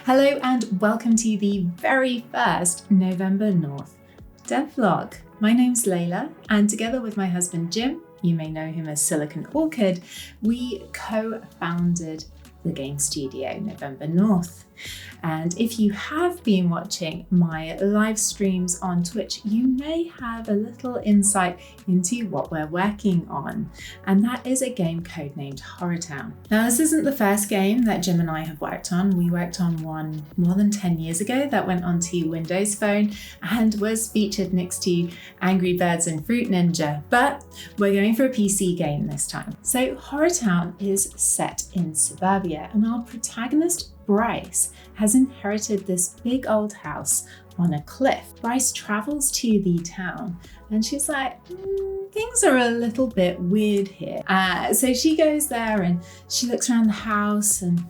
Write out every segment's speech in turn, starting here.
Hello and welcome to the very first November North Devlog. My name's Layla, and together with my husband Jim, you may know him as Silicon Orchid, we co-founded the game studio November North. And if you have been watching my live streams on Twitch, you may have a little insight into what we're working on. And that is a game codenamed HorrorTown. Now, this isn't the first game that Jim and I have worked on. We worked on one more than 10 years ago that went onto Windows Phone and was featured next to Angry Birds and Fruit Ninja. But we're going for a PC game this time. So HorrorTown is set in suburbia, and our protagonist Bryce has inherited this big old house on a cliff. Bryce travels to the town and she's like, things are a little bit weird here. So she goes there and she looks around the house, and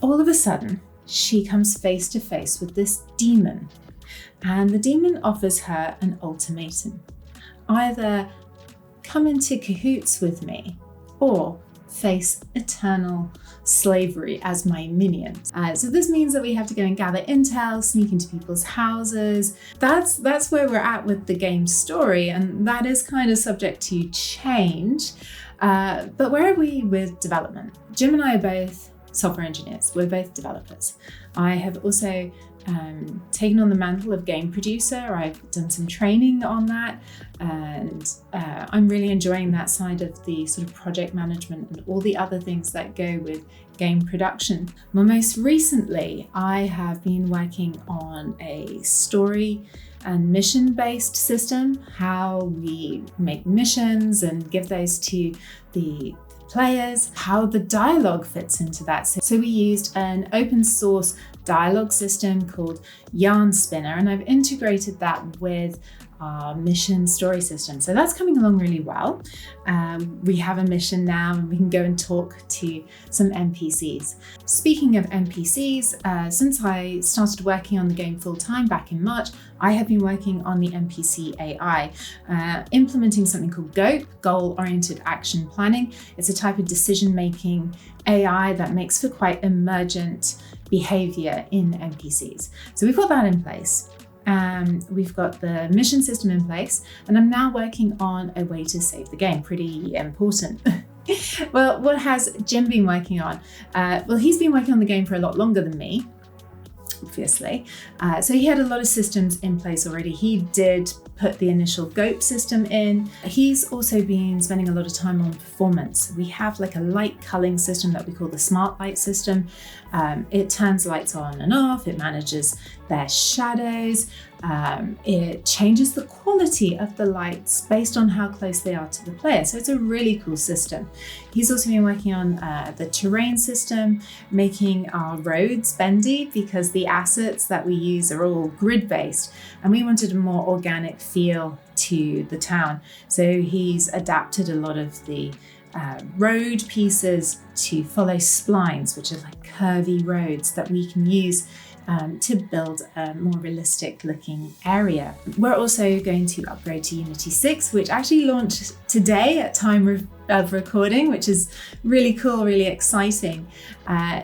all of a sudden she comes face to face with this demon. And the demon offers her an ultimatum. Either come into cahoots with me or face eternal slavery as my minions. So this means that we have to go and gather intel, sneak into people's houses. That's where we're at with the game story, and that is kind of subject to change. But where are we with development? Jim and I are both software engineers. We're both developers. I have also taken on the mantle of game producer. I've done some training on that, and I'm really enjoying that side of the sort of project management and all the other things that go with game production. Well, most recently, I have been working on a story and mission-based system, how we make missions and give those to the players, how the dialogue fits into that. So we used an open source dialogue system called Yarn Spinner, and I've integrated that with our mission story system. So that's coming along really well. We have a mission now and we can go and talk to some NPCs. Speaking of NPCs, since I started working on the game full time back in March, I have been working on the NPC AI, implementing something called GOAP, Goal-Oriented Action Planning. It's a type of decision-making AI that makes for quite emergent behavior in NPCs. So we've got that in place. We've got the mission system in place, and I'm now working on a way to save the game. Pretty important. Well, what has Jim been working on? Well, he's been working on the game for a lot longer than me, obviously. So he had a lot of systems in place already. He did put the initial GOAP system in. He's also been spending a lot of time on performance. We have like a light culling system that we call the smart light system. It turns lights on and off, it manages their shadows, it changes the quality of the lights based on how close they are to the player. So it's a really cool system. He's also been working on the terrain system, making our roads bendy because the assets that we use are all grid-based, and we wanted a more organic feel to the town. So he's adapted a lot of the road pieces to follow splines, which are like curvy roads that we can use to build a more realistic looking area. We're also going to upgrade to Unity 6, which actually launched today at time of recording, which is really cool, really exciting.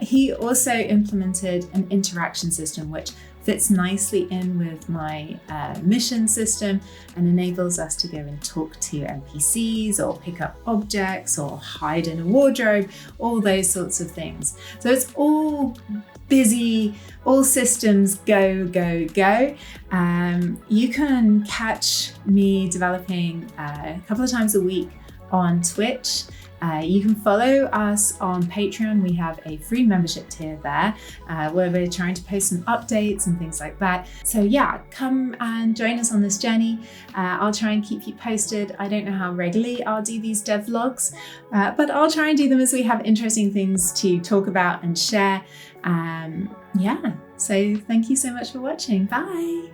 He also implemented an interaction system, which fits nicely in with my mission system and enables us to go and talk to NPCs or pick up objects or hide in a wardrobe, all those sorts of things. So it's all busy, all systems go, go, go. You can catch me developing a couple of times a week on Twitch. You can follow us on Patreon. We have a free membership tier there where we're trying to post some updates and things like that. So yeah, come and join us on this journey. I'll try and keep you posted. I don't know how regularly I'll do these devlogs, but I'll try and do them as we have interesting things to talk about and share. Yeah, so thank you so much for watching. Bye.